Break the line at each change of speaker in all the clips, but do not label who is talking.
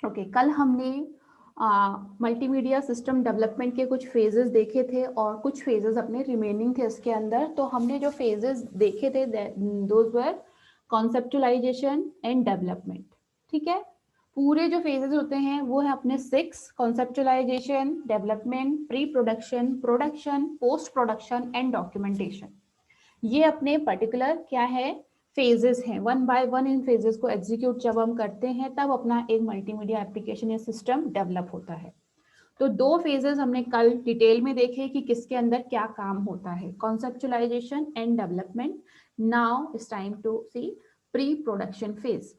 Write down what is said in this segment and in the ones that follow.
Okay, कल हमने multimedia system development के कुछ फेजेस देखे थे और कुछ फेजेस अपने रिमेनिंग थे इसके अंदर। तो हमने जो फेजेस देखे थे those were conceptualisation and development. ठीक है, पूरे जो फेजेस होते हैं वो है अपने 6: conceptualisation, development, pre production, production, post production and documentation. ये अपने पर्टिकुलर क्या है, फेजेस हैं। One by one in phases को एग्जीक्यूट जब हम करते हैं तब अपना एक मल्टीमीडिया एप्लीकेशन या सिस्टम डेवलप होता है। तो दो फेजेस हमने कल डिटेल में देखे कि किसके अंदर क्या काम होता है, conceptualisation and development. Now it's time to see pre production phase.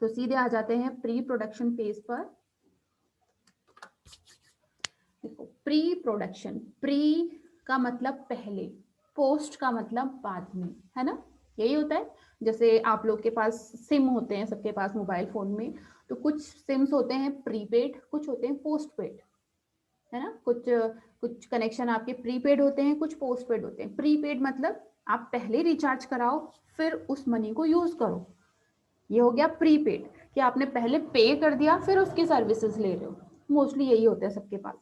तो सीधे आ जाते हैं प्री प्रोडक्शन फेज पर। देखो, प्री प्रोडक्शन, प्री का मतलब पहले, पोस्ट का मतलब बाद में, है ना, यही होता है। जैसे आप लोग के पास सिम होते हैं, सबके पास मोबाइल फोन में, तो कुछ सिम्स होते हैं प्रीपेड, कुछ होते हैं पोस्ट पेड, है ना। कुछ कुछ कनेक्शन आपके प्रीपेड होते हैं, कुछ पोस्ट पेड होते हैं। प्रीपेड मतलब आप पहले रिचार्ज कराओ फिर उस मनी को यूज करो, ये हो गया प्रीपेड, कि आपने पहले पे कर दिया फिर उसकी सर्विसेज ले रहे हो। मोस्टली यही होता है सबके पास।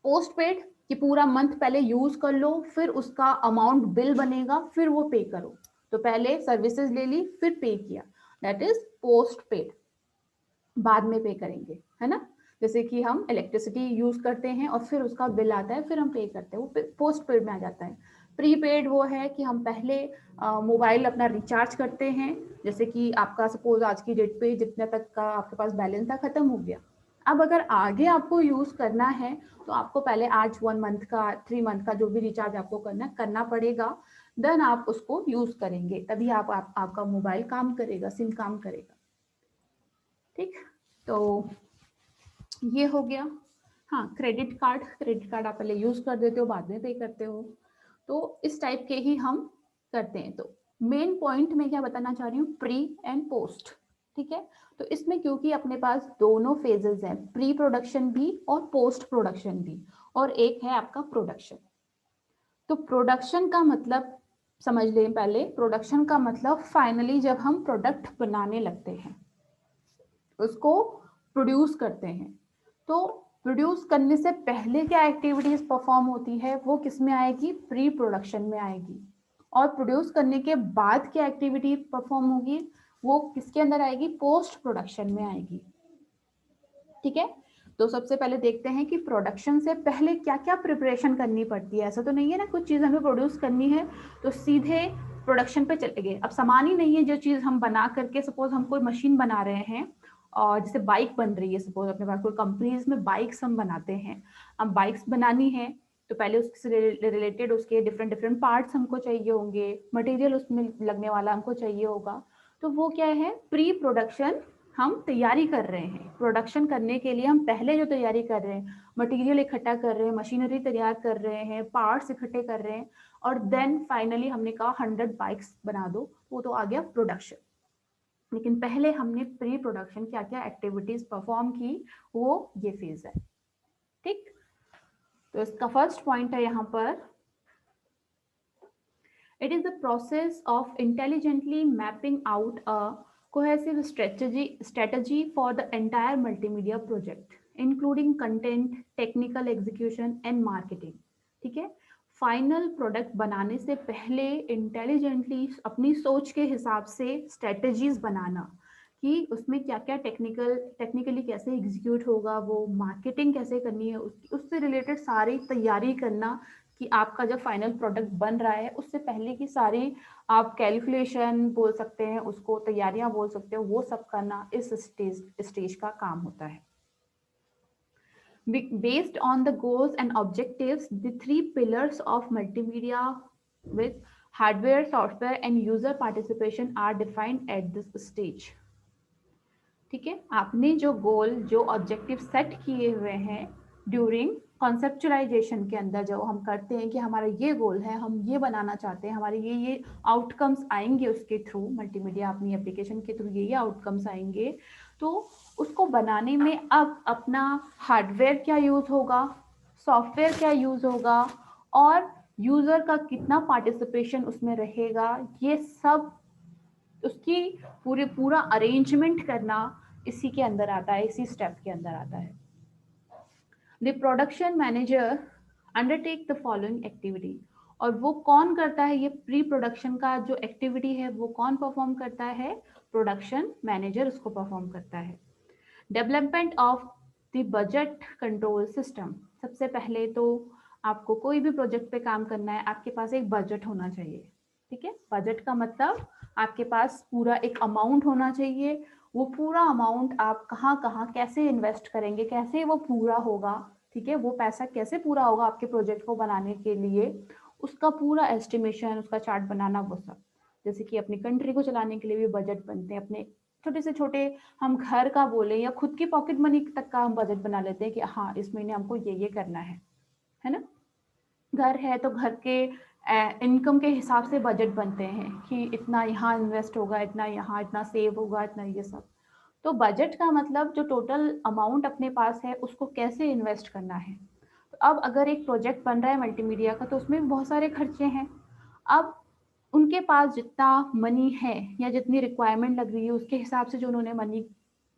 पोस्ट पेड कि पूरा मंथ पहले यूज कर लो, फिर उसका अमाउंट बिल बनेगा फिर वो पे करो। तो पहले सर्विसेज ले ली फिर पे किया, दैट इज पोस्ट पेड। बाद में पे करेंगे, है ना। जैसे कि हम इलेक्ट्रिसिटी यूज करते हैं और फिर उसका बिल आता है फिर हम पे करते हैं, वो पोस्ट पेड में आ जाता है। प्रीपेड वो है कि हम पहले मोबाइल अपना रिचार्ज करते हैं, जैसे कि आपका सपोज आज की डेट पे जितने तक का आपके पास बैलेंस था खत्म हो गया। अब अगर आगे आपको यूज करना है तो आपको पहले आज 1 मंथ का 3 मंथ का जो भी रिचार्ज आपको करना पड़ेगा, देन आप उसको यूज करेंगे, तभी आपका मोबाइल काम करेगा, सिम काम करेगा। ठीक, तो ये हो गया। हाँ, क्रेडिट कार्ड आप पहले यूज कर देते हो बाद में पे करते हो, तो इस टाइप के ही हम करते हैं। तो मेन पॉइंट मैं क्या बताना चाह रही हूँ, प्री एंड पोस्ट। ठीक है, तो इसमें क्योंकि अपने पास दोनों फेजेस हैं, प्री प्रोडक्शन भी और पोस्ट प्रोडक्शन भी, और एक है आपका प्रोडक्शन। तो प्रोडक्शन का मतलब समझ लें पहले, प्रोडक्शन का मतलब फाइनली जब हम प्रोडक्ट बनाने लगते हैं, उसको प्रोड्यूस करते हैं। तो प्रोड्यूस करने से पहले क्या एक्टिविटीज परफॉर्म होती है वो किस में आएगी, प्री प्रोडक्शन में आएगी। और प्रोड्यूस करने के बाद क्या एक्टिविटी परफॉर्म होगी वो किसके अंदर आएगी, पोस्ट प्रोडक्शन में आएगी। ठीक है, तो सबसे पहले देखते हैं कि प्रोडक्शन से पहले क्या क्या प्रिपरेशन करनी पड़ती है। ऐसा तो नहीं है ना कुछ चीज़ हमें प्रोड्यूस करनी है तो सीधे प्रोडक्शन पे चले गए। अब सामान ही नहीं है जो चीज़ हम बना करके, सपोज हम कोई मशीन बना रहे हैं और जैसे बाइक बन रही है, सपोज अपने पास कोई कंपनीज में बाइक्स हम बनाते हैं। अब बाइक्स बनानी है तो पहले उससे रिलेटेड उसके डिफरेंट डिफरेंट पार्ट्स हमको चाहिए होंगे, मटेरियल उसमें लगने वाला हमको चाहिए होगा। तो वो क्या है, प्री प्रोडक्शन हम तैयारी कर रहे हैं। प्रोडक्शन करने के लिए हम पहले जो तैयारी कर रहे हैं, मटेरियल इकट्ठा कर रहे हैं, मशीनरी तैयार कर रहे हैं, पार्ट्स इकट्ठे कर रहे हैं, और देन फाइनली हमने कहा 100 बाइक्स बना दो, वो तो आ गया प्रोडक्शन। लेकिन पहले हमने प्री प्रोडक्शन क्या क्या एक्टिविटीज परफॉर्म की, वो ये फेज है। ठीक, तो इसका फर्स्ट पॉइंट है यहाँ पर, it is the process of intelligently mapping out a cohesive strategy for the entire multimedia project, including content, technical execution and marketing. ठीक है, फाइनल प्रोडक्ट बनाने से पहले इंटेलिजेंटली अपनी सोच के हिसाब से स्ट्रेटजीज बनाना कि उसमें क्या क्या टेक्निकली कैसे एग्जीक्यूट होगा, वो मार्केटिंग कैसे करनी है, उससे रिलेटेड सारी तैयारी करना कि आपका जब फाइनल प्रोडक्ट बन रहा है उससे पहले की सारी आप कैलकुलेशन बोल सकते हैं, उसको तैयारियां बोल सकते हो, वो सब करना इस स्टेज का काम होता है। Based on the goals and objectives, the 3 pillars of multimedia with hardware, software and user participation are defined at this stage. ठीक है, आपने जो गोल जो ऑब्जेक्टिव सेट किए हुए हैं ड्यूरिंग कॉन्सेप्चुलाइजेशन के अंदर, जो हम करते हैं कि हमारा ये गोल है, हम ये बनाना चाहते हैं, हमारे ये आउटकम्स आएंगे उसके थ्रू, मल्टीमीडिया अपनी एप्लीकेशन के थ्रू ये आउटकम्स आएंगे, तो उसको बनाने में अब अपना हार्डवेयर क्या यूज होगा, सॉफ्टवेयर क्या यूज होगा, और यूजर का कितना पार्टिसिपेशन उसमें रहेगा, ये सब उसकी पूरा अरेंजमेंट करना, इसी के अंदर आता है, इसी स्टेप के अंदर आता है। The production manager undertake the following activity, और वो कौन करता है ये प्री प्रोडक्शन का जो एक्टिविटी है वो कौन परफॉर्म करता है? प्रोडक्शन मैनेजर उसको परफॉर्म करता है। Development of the budget control system, सबसे पहले तो आपको कोई भी प्रोजेक्ट पे काम करना है, आपके पास एक बजट होना चाहिए। ठीक है, बजट का मतलब आपके पास पूरा एक अमाउंट होना चाहिए। वो पूरा अमाउंट आप कहाँ कहाँ कैसे इन्वेस्ट करेंगे, कैसे वो पूरा होगा, ठीक है, वो पैसा कैसे पूरा होगा आपके प्रोजेक्ट को बनाने के लिए, उसका पूरा एस्टिमेशन, उसका चार्ट बनाना, वो सब। जैसे कि अपनी कंट्री को चलाने के लिए भी बजट बनते हैं, अपने छोटे से छोटे, हम घर का बोले या खुद की पॉकेट मनी तक का हम बजट बना लेते हैं कि हाँ इस महीने हमको ये करना है ना। घर है तो घर के इनकम के हिसाब से बजट बनते हैं कि इतना यहाँ इन्वेस्ट होगा, इतना यहाँ, इतना सेव होगा, इतना ये सब। तो बजट का मतलब जो टोटल अमाउंट अपने पास है उसको कैसे इन्वेस्ट करना है। तो अब अगर एक प्रोजेक्ट बन रहा है मल्टीमीडिया का तो उसमें भी बहुत सारे खर्चे हैं। अब उनके पास जितना मनी है या जितनी रिक्वायरमेंट लग रही है उसके हिसाब से जो उन्होंने मनी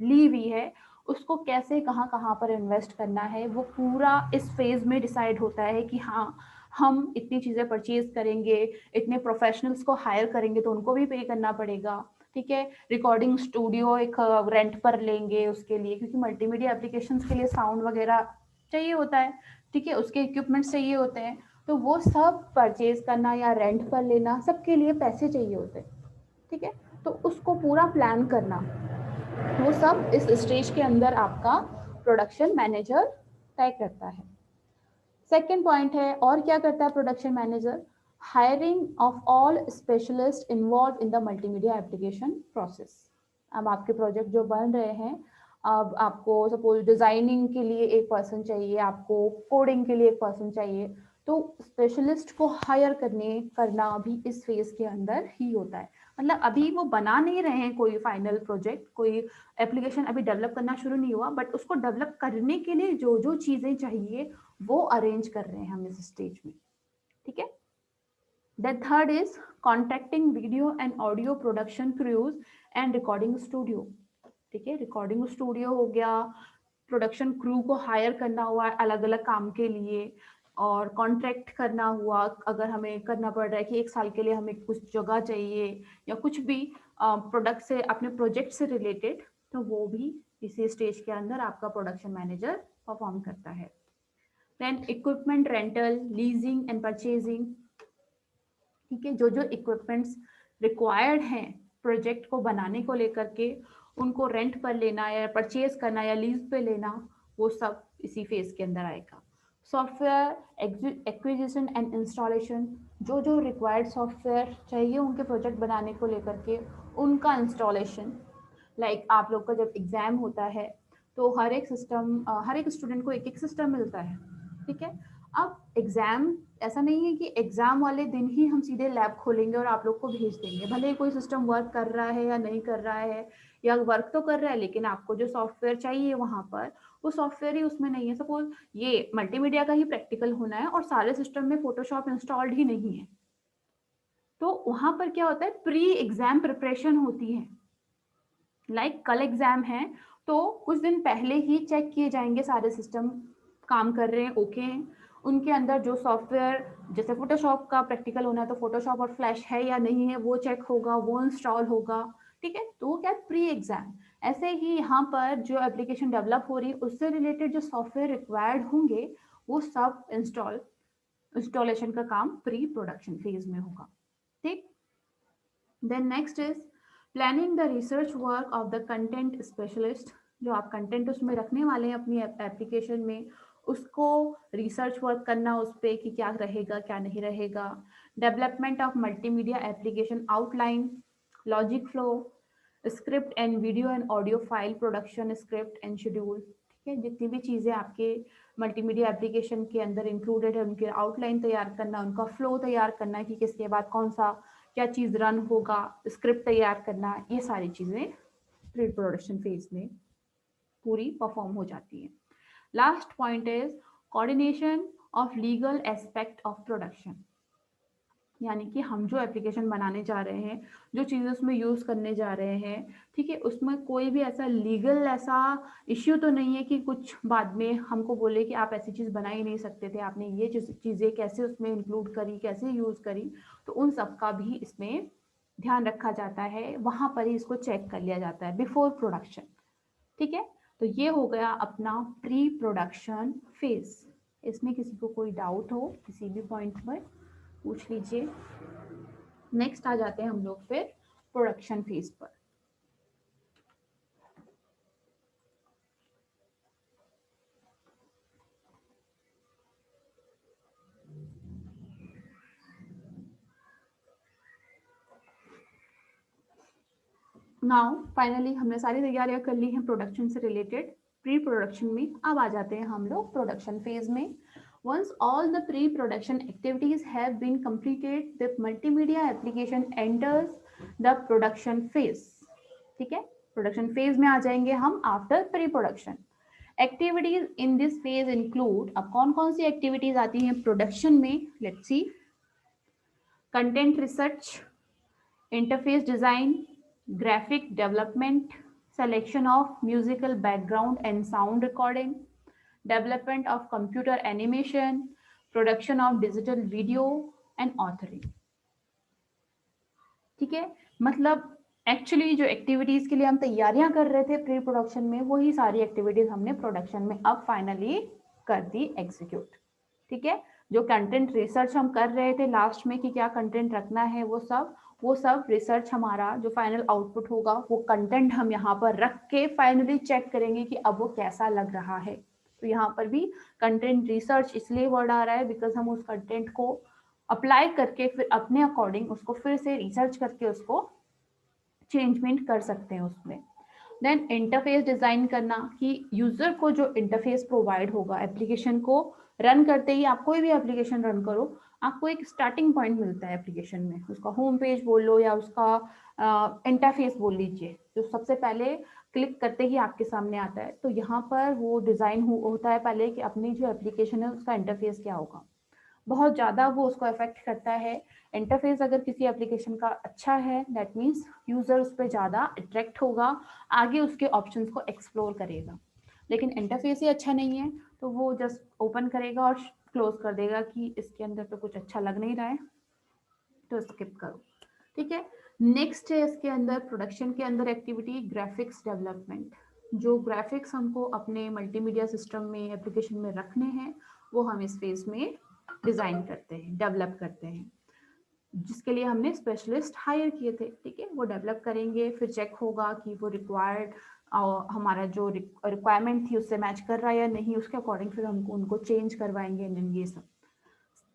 ली हुई है उसको कैसे कहाँ कहाँ पर इन्वेस्ट करना है, वो पूरा इस फेज में डिसाइड होता है कि हाँ हम इतनी चीज़ें परचेज करेंगे, इतने प्रोफेशनल्स को हायर करेंगे तो उनको भी पे करना पड़ेगा। ठीक है, रिकॉर्डिंग स्टूडियो एक रेंट पर लेंगे उसके लिए, क्योंकि मल्टीमीडिया एप्लीकेशंस के लिए साउंड वगैरह चाहिए होता है। ठीक है, उसके इक्विपमेंट्स चाहिए होते हैं, तो वो सब परचेज करना या रेंट पर लेना, सबके लिए पैसे चाहिए होते हैं। ठीक है, तो उसको पूरा प्लान करना, वो सब इस स्टेज के अंदर आपका प्रोडक्शन मैनेजर तय करता है। सेकेंड पॉइंट है, और क्या करता है production manager? Hiring of all specialist involve in the multimedia application process. अब आपके प्रोजेक्ट जो बन रहे हैं, अब आपको सपोज डिजाइनिंग के लिए एक पर्सन चाहिए, आपको कोडिंग के लिए एक पर्सन चाहिए, तो स्पेशलिस्ट को हायर करना भी इस फेज के अंदर ही होता है। मतलब अभी वो बना नहीं रहे हैं कोई फाइनल प्रोजेक्ट, कोई एप्लीकेशन अभी डेवलप करना शुरू नहीं हुआ, बट उसको डेवलप करने के लिए जो जो चीजें चाहिए वो अरेंज कर रहे हैं हम इस स्टेज में। ठीक है, the third is contracting video and audio production cruise and recording studio. ठीक है, रिकॉर्डिंग स्टूडियो हो गया, प्रोडक्शन क्रू को हायर करना हुआ अलग अलग काम के लिए, और कॉन्ट्रैक्ट करना हुआ अगर हमें करना पड़ रहा है कि एक साल के लिए हमें कुछ जगह चाहिए या कुछ भी प्रोडक्ट से, अपने प्रोजेक्ट से रिलेटेड, तो वो भी इसी स्टेज के अंदर आपका प्रोडक्शन मैनेजर परफॉर्म करता है। Then equipment rental, leasing and purchasing. ठीक है, जो जो इक्विपमेंट्स रिक्वायर्ड हैं प्रोजेक्ट को बनाने को लेकर के, उनको रेंट पर लेना या परचेज करना या लीज पे लेना, वो सब इसी फेज के अंदर आएगा। सॉफ्टवेयर एक्विजिशन एंड इंस्टॉलेशन, जो जो रिक्वायर्ड सॉफ्टवेयर चाहिए उनके प्रोजेक्ट बनाने को लेकर के, उनका इंस्टॉलेशन। लाइक आप लोग का जब एग्जाम होता है तो हर एक सिस्टम, हर एक स्टूडेंट को एक एक सिस्टम मिलता है। ठीक है, अब एग्जाम ऐसा नहीं है कि एग्जाम वाले दिन ही हम सीधे लैब खोलेंगे और आप लोग को भेज देंगे, भले ही कोई सिस्टम वर्क कर रहा है या नहीं कर रहा है, या वर्क तो कर रहा है लेकिन आपको जो सॉफ्टवेयर चाहिए वहां पर वो सॉफ्टवेयर ही उसमें नहीं है। सपोज ये मल्टीमीडिया का ही प्रैक्टिकल होना है और सारे सिस्टम में फोटोशॉप इंस्टॉल्ड ही नहीं है, तो वहां पर क्या होता है, प्री एग्जाम प्रिपरेशन होती है। लाइक कल एग्जाम है तो कुछ दिन पहले ही चेक किए जाएंगे सारे सिस्टम काम कर रहे हैं, ओके हैं, उनके अंदर जो सॉफ्टवेयर, जैसे फोटोशॉप का प्रैक्टिकल होना है तो फोटोशॉप और फ्लैश है या नहीं है वो चेक होगा, वो इंस्टॉल होगा। ठीक है, तो वो क्या है, प्री एग्जाम। ऐसे ही यहाँ पर जो एप्लीकेशन डेवलप हो रही है उससे रिलेटेड जो सॉफ्टवेयर रिक्वायर्ड होंगे वो सब इंस्टॉलेशन का काम प्री प्रोडक्शन फेज में होगा। ठीक, then next is planning the research work of the content specialist. जो आप कंटेंट उसमें रखने वाले हैं अपनी एप्लीकेशन में, उसको रिसर्च वर्क करना उस पर कि क्या रहेगा क्या नहीं रहेगा। Development of multimedia application outline, logic flow, script and video and audio file production, script and schedule. ठीक है, जितनी भी चीज़ें आपके मल्टीमीडिया एप्लीकेशन के अंदर इंक्लूडेड है उनके आउटलाइन तैयार करना, उनका फ्लो तैयार करना कि किसके बाद कौन सा क्या चीज़ रन होगा, स्क्रिप्ट तैयार करना, ये सारी चीज़ें प्री प्रोडक्शन फेज में पूरी परफॉर्म हो जाती है। Last point is coordination of legal aspect of production. यानी कि हम जो एप्लीकेशन बनाने जा रहे हैं, जो चीज़ें उसमें यूज़ करने जा रहे हैं, ठीक है, उसमें कोई भी ऐसा लीगल ऐसा इश्यू तो नहीं है कि कुछ बाद में हमको बोले कि आप ऐसी चीज़ बना ही नहीं सकते थे, आपने ये चीज़ें कैसे उसमें इंक्लूड करी, कैसे यूज़ करी। तो उन सब का भी इसमें ध्यान रखा जाता है, वहाँ पर ही इसको चेक कर लिया जाता है बिफोर प्रोडक्शन। ठीक है, तो ये हो गया अपना प्री प्रोडक्शन फेज। इसमें किसी को कोई डाउट हो किसी भी पॉइंट पर पूछ लीजिए। नेक्स्ट आ जाते हैं हम लोग फिर प्रोडक्शन फेज पर। नाउ फाइनली हमने सारी तैयारियां कर ली हैं प्रोडक्शन से रिलेटेड। प्री प्रोडक्शन में अब आ जाते हैं हम लोग प्रोडक्शन फेज में। Once all the pre-production activities have been completed, the multimedia application enters the production phase. ठीक है, प्रोडक्शन फेज में आ जाएंगे हम after pre production. Activities in this phase include, अब कौन कौन सी एक्टिविटीज आती हैं प्रोडक्शन में, let's see. Content research, interface design, graphic development, selection of musical background and sound recording, development of computer animation, production of digital video and authoring. ठीक है, मतलब actually जो एक्टिविटीज के लिए हम तैयारियां कर रहे थे प्री प्रोडक्शन में, वही सारी एक्टिविटीज हमने प्रोडक्शन में अब फाइनली कर दी एग्जीक्यूट। ठीक है, जो कंटेंट रिसर्च हम कर रहे थे लास्ट में कि क्या कंटेंट रखना है, वो सब रिसर्च हमारा जो फाइनल आउटपुट होगा वो कंटेंट हम यहाँ पर रख के फाइनली चेक करेंगे कि अब वो कैसा लग रहा है। तो यहाँ पर भी कंटेंट रिसर्च इसलिए वर्ड आ रहा है बिकॉज हम उस कंटेंट को अप्लाई करके फिर अपने अकॉर्डिंग उसको फिर से रिसर्च करके उसको चेंजमेंट कर सकते हैं उसमें। देन इंटरफेस डिजाइन करना कि यूजर को जो इंटरफेस प्रोवाइड होगा एप्लीकेशन को रन करते ही, आप कोई भी एप्लीकेशन रन करो, आपको एक स्टार्टिंग पॉइंट मिलता है एप्लीकेशन में, उसका होम पेज बोल लो या उसका इंटरफेस बोल लीजिए, जो सबसे पहले क्लिक करते ही आपके सामने आता है। तो यहाँ पर वो डिजाइन होता है पहले कि अपनी जो एप्लीकेशन है उसका इंटरफेस क्या होगा, बहुत ज़्यादा वो उसको अफेक्ट करता है। इंटरफेस अगर किसी एप्लीकेशन का अच्छा है दैट मीन्स यूज़र उस पर ज़्यादा अट्रैक्ट होगा, आगे उसके ऑप्शंस को एक्सप्लोर करेगा। लेकिन इंटरफेस ही अच्छा नहीं है तो वो जस्ट ओपन करेगा और क्लोज कर देगा कि इसके अंदर तो कुछ अच्छा लग नहीं रहा है, तो स्किप करो। ठीक है, नेक्स्ट है इसके अंदर प्रोडक्शन के अंदर एक्टिविटी ग्राफिक्स डेवलपमेंट। जो ग्राफिक्स हमको अपने मल्टीमीडिया सिस्टम में एप्लीकेशन में रखने हैं वो हम इस फेज में डिजाइन करते हैं, डेवलप करते हैं, जिसके लिए हमने स्पेशलिस्ट हायर किए थे। ठीक है, वो डेवलप करेंगे, फिर चेक होगा कि वो रिक्वायर्ड हमारा जो रिक्वायरमेंट थी उससे मैच कर रहा है या नहीं, उसके अकॉर्डिंग फिर हमको उनको चेंज करवाएंगे ये सब।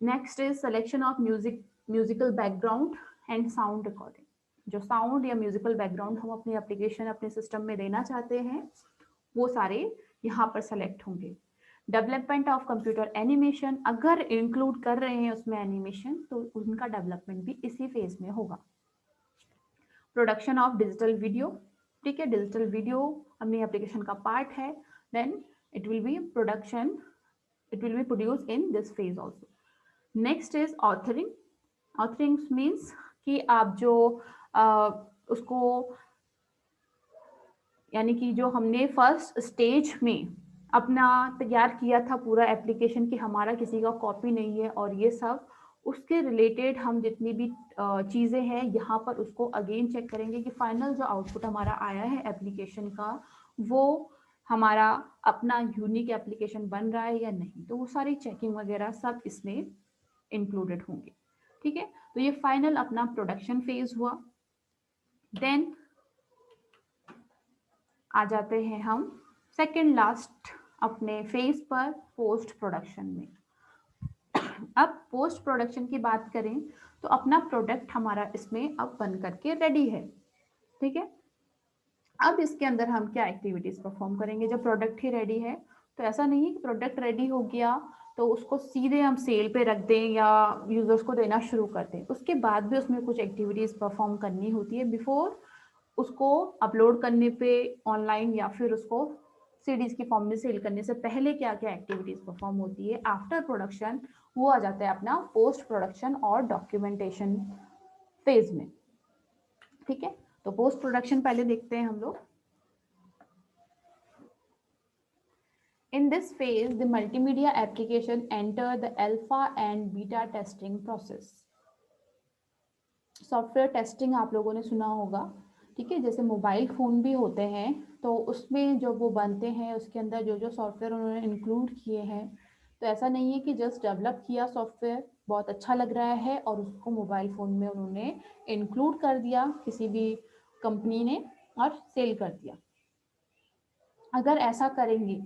Next is selection of musical background and sound recording. जो साउंड या म्यूजिकल बैकग्राउंड हम अपनी एप्लीकेशन अपने सिस्टम में देना चाहते हैं वो सारे यहाँ पर सेलेक्ट होंगे। डेवलपमेंट ऑफ कंप्यूटर एनिमेशन, अगर इंक्लूड कर रहे हैं उसमें एनिमेशन तो उनका डेवलपमेंट भी इसी फेज में होगा। प्रोडक्शन ऑफ डिजिटल वीडियो, ठीक है, डिजिटल वीडियो अपनी एप्लीकेशन का पार्ट है, then it will be production, it will be produce in this phase also. Next is authoring. Authoring means कि आप जो उसको यानी कि जो हमने फर्स्ट स्टेज में अपना तैयार किया था पूरा एप्लीकेशन कि हमारा किसी का कॉपी नहीं है और ये सब, उसके रिलेटेड हम जितनी भी चीज़ें हैं यहाँ पर उसको अगेन चेक करेंगे कि फाइनल जो आउटपुट हमारा आया है एप्लीकेशन का वो हमारा अपना यूनिक एप्लीकेशन बन रहा है या नहीं। तो वो सारी चेकिंग वगैरह सब इसमें इंक्लूडेड होंगे। ठीक है, तो ये फाइनल अपना प्रोडक्शन फेज हुआ। देन आ जाते हैं हम सेकेंड लास्ट अपने फेज पर पोस्ट प्रोडक्शन में। अब पोस्ट प्रोडक्शन की बात करें तो अपना प्रोडक्ट हमारा इसमें अब बन करके रेडी है। ठीक है, अब इसके अंदर हम क्या एक्टिविटीज परफॉर्म करेंगे जब प्रोडक्ट ही रेडी है। तो ऐसा नहीं है कि प्रोडक्ट रेडी हो गया तो उसको सीधे हम सेल पे रख दें या यूजर्स को देना शुरू कर दें, उसके बाद भी उसमें कुछ एक्टिविटीज परफॉर्म करनी होती है बिफोर उसको अपलोड करने पे ऑनलाइन या फिर उसको सीडीज की फॉर्म में सेल करने से पहले क्या क्या एक्टिविटीज परफॉर्म होती है, आफ्टर प्रोडक्शन वो आ जाता है अपना पोस्ट प्रोडक्शन और डॉक्यूमेंटेशन फेज में। ठीक है, तो पोस्ट प्रोडक्शन पहले देखते हैं हम लोग। In this phase, the multimedia application enter the alpha and beta testing process. Software testing आप लोगों ने सुना होगा, ठीक है, जैसे मोबाइल फ़ोन भी होते हैं तो उसमें जो वो बनते हैं उसके अंदर जो जो सॉफ्टवेयर उन्होंने इंक्लूड किए हैं, तो ऐसा नहीं है कि जस्ट डेवलप किया सॉफ्टवेयर, बहुत अच्छा लग रहा है और उसको मोबाइल फ़ोन में उन्होंने इंक्लूड कर दिया किसी भी कंपनी ने और सेल कर दिया। अगर ऐसा करेंगे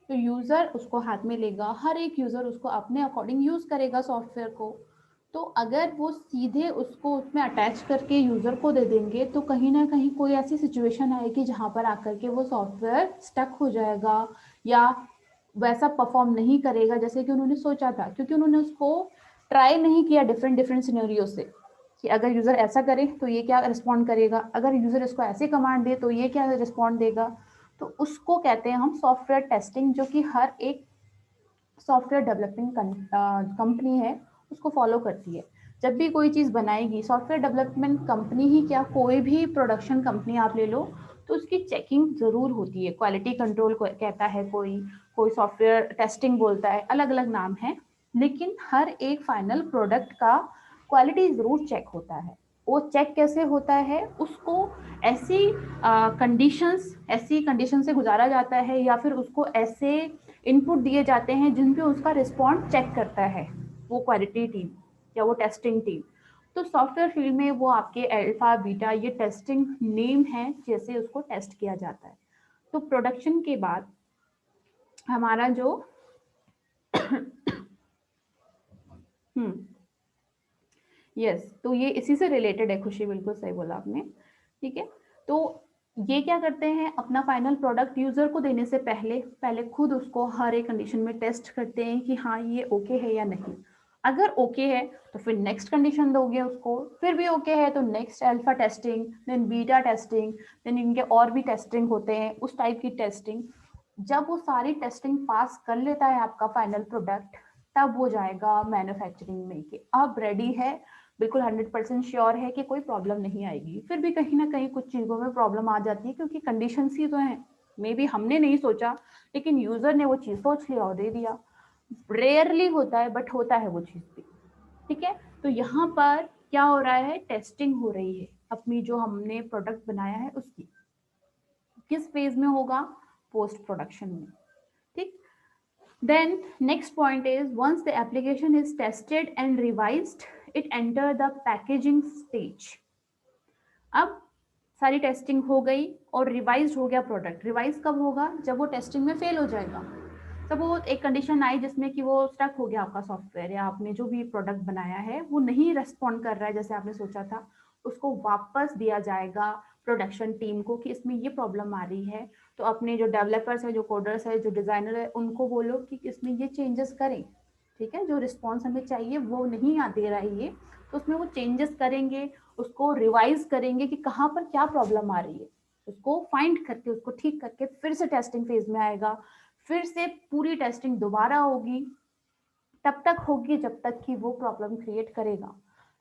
तो यूज़र उसको हाथ में लेगा, हर एक यूज़र उसको अपने अकॉर्डिंग यूज़ करेगा सॉफ्टवेयर को। तो अगर वो सीधे उसको उसमें अटैच करके यूज़र को दे देंगे तो कहीं ना कहीं कोई ऐसी सिचुएशन आएगी जहाँ पर आकर के वो सॉफ्टवेयर स्टक हो जाएगा या वैसा परफॉर्म नहीं करेगा जैसे कि उन्होंने सोचा था, क्योंकि उन्होंने उसको ट्राई नहीं किया डिफरेंट डिफरेंट सिनेरियो से कि अगर यूज़र ऐसा करे तो ये क्या रिस्पॉन्ड करेगा, अगर यूज़र इसको ऐसे कमांड दे तो ये क्या रिस्पॉन्ड देगा। तो उसको कहते हैं हम सॉफ्टवेयर टेस्टिंग, जो कि हर एक सॉफ्टवेयर डेवलपिंग कंपनी है उसको फॉलो करती है। जब भी कोई चीज़ बनाएगी सॉफ्टवेयर डेवलपमेंट कंपनी ही क्या, कोई भी प्रोडक्शन कंपनी आप ले लो तो उसकी चेकिंग ज़रूर होती है। क्वालिटी कंट्रोल को कहता है कोई, कोई सॉफ्टवेयर टेस्टिंग बोलता है, अलग अलग नाम है, लेकिन हर एक फाइनल प्रोडक्ट का क्वालिटी ज़रूर चेक होता है। वो चेक कैसे होता है, उसको ऐसी कंडीशन से गुजारा जाता है या फिर उसको ऐसे इनपुट दिए जाते हैं जिन पे उसका रिस्पॉन्ड चेक करता है वो क्वालिटी टीम या वो टेस्टिंग टीम। तो सॉफ्टवेयर फील्ड में वो आपके अल्फा बीटा ये टेस्टिंग नेम है जैसे उसको टेस्ट किया जाता है। तो प्रोडक्शन के बाद हमारा जो यस तो ये इसी से रिलेटेड है, खुशी बिल्कुल सही बोला आपने। ठीक है, तो ये क्या करते हैं, अपना फाइनल प्रोडक्ट यूजर को देने से पहले पहले खुद उसको हर एक कंडीशन में टेस्ट करते हैं कि हाँ ये ओके है या नहीं। अगर ओके है तो फिर नेक्स्ट कंडीशन दोगे उसको, फिर भी ओके है तो next alpha testing, then beta testing, then इनके और भी टेस्टिंग होते हैं उस टाइप की टेस्टिंग। जब वो सारी टेस्टिंग पास कर लेता है आपका फाइनल प्रोडक्ट, तब वो जाएगा मैन्युफैक्चरिंग में कि अब रेडी है, बिल्कुल 100% श्योर है कि कोई प्रॉब्लम नहीं आएगी। फिर भी कहीं ना कहीं कुछ चीज़ों में प्रॉब्लम आ जाती है क्योंकि कंडीशंस ही तो हैं, मे बी हमने नहीं सोचा लेकिन यूजर ने वो चीज़ सोच लिया और दे दिया। रेयरली होता है बट होता है वो चीज़ भी। ठीक है, तो यहाँ पर क्या हो रहा है, टेस्टिंग हो रही है अपनी जो हमने प्रोडक्ट बनाया है उसकी। किस फेज में होगा, पोस्ट प्रोडक्शन में। ठीक, then next point is once the application is tested and revised it enter the packaging stage। अब सारी टेस्टिंग हो गई और रिवाइज हो गया प्रोडक्ट। रिवाइज कब होगा, जब वो टेस्टिंग में फेल हो जाएगा। तब वो एक कंडीशन आई जिसमें कि वो स्टक हो गया आपका सॉफ्टवेयर या आपने जो भी प्रोडक्ट बनाया है वो नहीं रेस्पॉन्ड कर रहा है जैसे आपने सोचा था, उसको वापस दिया जाएगा प्रोडक्शन टीम को कि इसमें ये प्रॉब्लम आ रही है। तो अपने जो डेवलपर्स है, जो कोडर्स है, जो डिज़ाइनर है, उनको बोलो कि इसमें ये चेंजेस करें। ठीक है, जो रिस्पॉन्स हमें चाहिए वो नहीं आ दे रहा है ये, तो उसमें वो चेंजेस करेंगे, उसको रिवाइज करेंगे कि कहाँ पर क्या प्रॉब्लम आ रही है, उसको फाइंड करके उसको ठीक करके फिर से टेस्टिंग फेज में आएगा। फिर से पूरी टेस्टिंग दोबारा होगी, तब तक होगी जब तक कि वो प्रॉब्लम क्रिएट करेगा।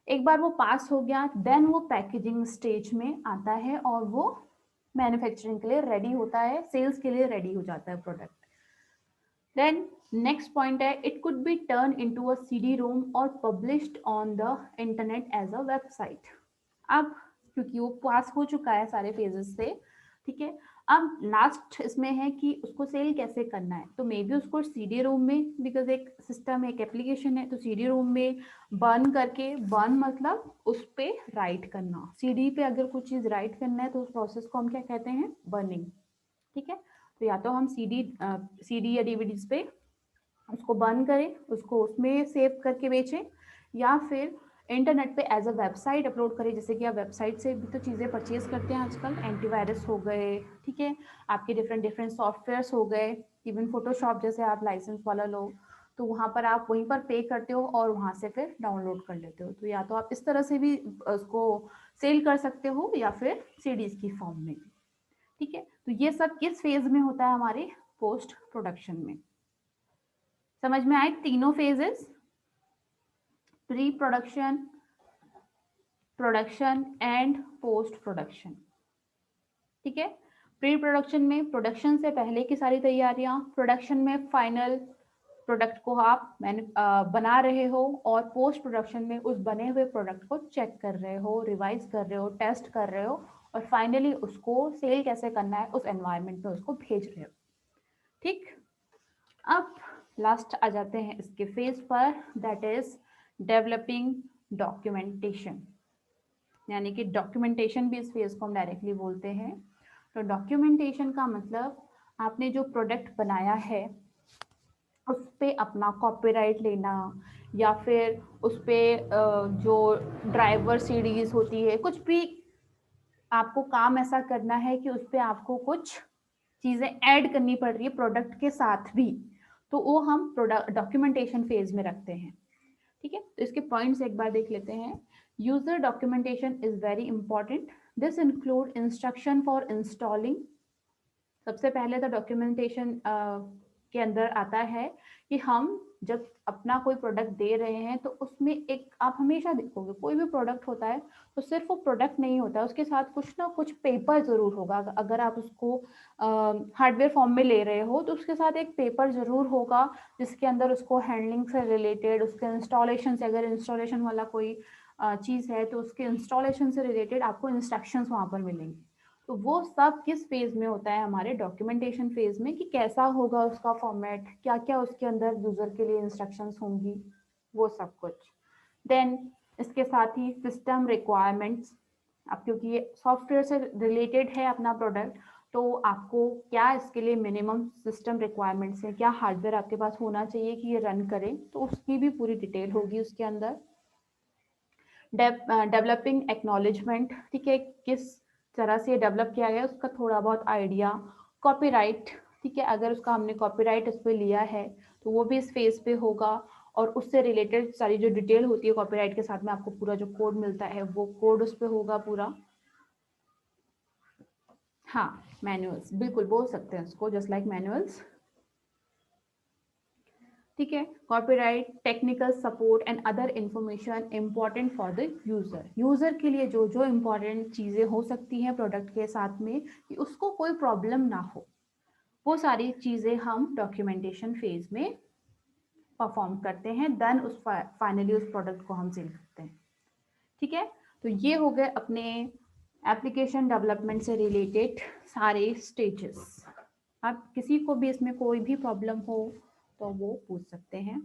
एक बार वो पास हो गया देन वो पैकेजिंग स्टेज में आता है और वो मैन्युफैक्चरिंग के लिए रेडी होता है, सेल्स के लिए रेडी हो जाता है प्रोडक्ट। देन नेक्स्ट पॉइंट है, it could be turn into a CD ROM और published on the internet as a website. अब क्योंकि वो पास हो चुका है सारे फेजेस से, ठीक है, अब लास्ट इसमें है कि उसको सेल कैसे करना है। तो मे बी उसको सीडी रोम में, बिकॉज एक सिस्टम एक एप्लीकेशन है, तो सीडी रोम में बर्न करके, बर्न मतलब उस पर राइट करना, सीडी पे अगर कुछ चीज़ राइट करना है तो उस प्रोसेस को हम क्या कहते हैं, बर्निंग। ठीक है, तो या तो हम सीडी या डीवीडीज पे उसको बर्न करें, उसको उसमें सेव करके बेचें, या फिर इंटरनेट पे एज अ वेबसाइट अपलोड करें। जैसे कि आप वेबसाइट से भी तो चीज़ें परचेज करते हैं आजकल, एंटीवायरस हो गए, ठीक है, आपके डिफरेंट डिफरेंट सॉफ्टवेयर्स हो गए, इवन फोटोशॉप जैसे आप लाइसेंस वाला लो तो वहाँ पर आप वहीं पर पे करते हो और वहाँ से फिर डाउनलोड कर लेते हो। तो या तो आप इस तरह से भी उसको सेल कर सकते हो या फिर सीडीज की फॉर्म में। ठीक है, तो ये सब किस फेज में होता है, हमारे पोस्ट प्रोडक्शन में। समझ में आए तीनों phases, pre production, production and post production. ठीक है, प्री प्रोडक्शन में प्रोडक्शन से पहले की सारी तैयारियां, प्रोडक्शन में फाइनल प्रोडक्ट को आप बना रहे हो, और पोस्ट प्रोडक्शन में उस बने हुए प्रोडक्ट को चेक कर रहे हो, रिवाइज कर रहे हो, टेस्ट कर रहे हो, और फाइनली उसको सेल कैसे करना है उस एनवायरनमेंट में उसको भेज रहे हो। ठीक, अब लास्ट आ जाते हैं इसके फेज पर, दैट इज डेवलपिंग डॉक्यूमेंटेशन, यानी कि डॉक्यूमेंटेशन भी इस फेज को हम डायरेक्टली बोलते हैं। तो डॉक्यूमेंटेशन का मतलब आपने जो प्रोडक्ट बनाया है उस पे अपना कॉपीराइट लेना, या फिर उस पे जो ड्राइवर सीडीज होती है, कुछ भी आपको काम ऐसा करना है कि उस पे आपको कुछ चीज़ें ऐड करनी पड़ रही है प्रोडक्ट के साथ भी, तो वो हम प्रोडक्ट डॉक्यूमेंटेशन फेज में रखते हैं। ठीक है, तो इसके पॉइंट्स एक बार देख लेते हैं। User documentation is very important, this include instruction for installing. सबसे पहले तो डॉक्यूमेंटेशन के अंदर आता है कि हम जब अपना कोई प्रोडक्ट दे रहे हैं तो उसमें एक, आप हमेशा देखोगे कोई भी प्रोडक्ट होता है तो सिर्फ वो प्रोडक्ट नहीं होता है, उसके साथ कुछ ना कुछ पेपर जरूर होगा। अगर आप उसको हार्डवेयर फॉर्म में ले रहे हो तो उसके साथ एक पेपर जरूर होगा जिसके अंदर उसको हैंडलिंग से रिलेटेड, उसके इंस्टॉलेशन से, अगर इंस्टॉलेशन वाला कोई चीज़ है तो उसके इंस्टॉलेशन से रिलेटेड आपको इंस्ट्रक्शंस वहाँ पर मिलेंगे। तो वो सब किस फेज में होता है, हमारे डॉक्यूमेंटेशन फेज में, कि कैसा होगा उसका फॉर्मेट, क्या क्या उसके अंदर यूजर के लिए इंस्ट्रक्शंस होंगी, वो सब कुछ। देन इसके साथ ही सिस्टम रिक्वायरमेंट्स, अब क्योंकि ये सॉफ्टवेयर से रिलेटेड है अपना प्रोडक्ट, तो आपको क्या इसके लिए मिनिमम सिस्टम रिक्वायरमेंट्स है, क्या हार्डवेयर आपके पास होना चाहिए कि ये रन करे, तो उसकी भी पूरी डिटेल होगी उसके अंदर। डेवलपिंग एक्नॉलेजमेंट, ठीक है, किस तरह से डेवलप किया गया उसका थोड़ा बहुत आइडिया। कॉपीराइट, ठीक है, अगर उसका हमने कॉपीराइट उस पर लिया है तो वो भी इस फेज पे होगा, और उससे रिलेटेड सारी जो डिटेल होती है कॉपीराइट के साथ में, आपको पूरा जो कोड मिलता है वो कोड उस पर होगा पूरा। हाँ, मैनुअल्स बिल्कुल बोल सकते हैं उसको, जस्ट लाइक मैनुअल्स। ठीक है, copyright, technical support and other information important for the user. User के लिए जो जो इम्पॉर्टेंट चीज़ें हो सकती हैं प्रोडक्ट के साथ में कि उसको कोई प्रॉब्लम ना हो, वो सारी चीज़ें हम डॉक्यूमेंटेशन फेज में परफॉर्म करते हैं, देन उस फाइनली उस प्रोडक्ट को हम सेल करते हैं। ठीक है, तो ये हो गए अपने एप्लीकेशन डेवलपमेंट से रिलेटेड सारे स्टेजेस। अब किसी को भी इसमें कोई भी प्रॉब्लम हो तो वो पूछ सकते हैं।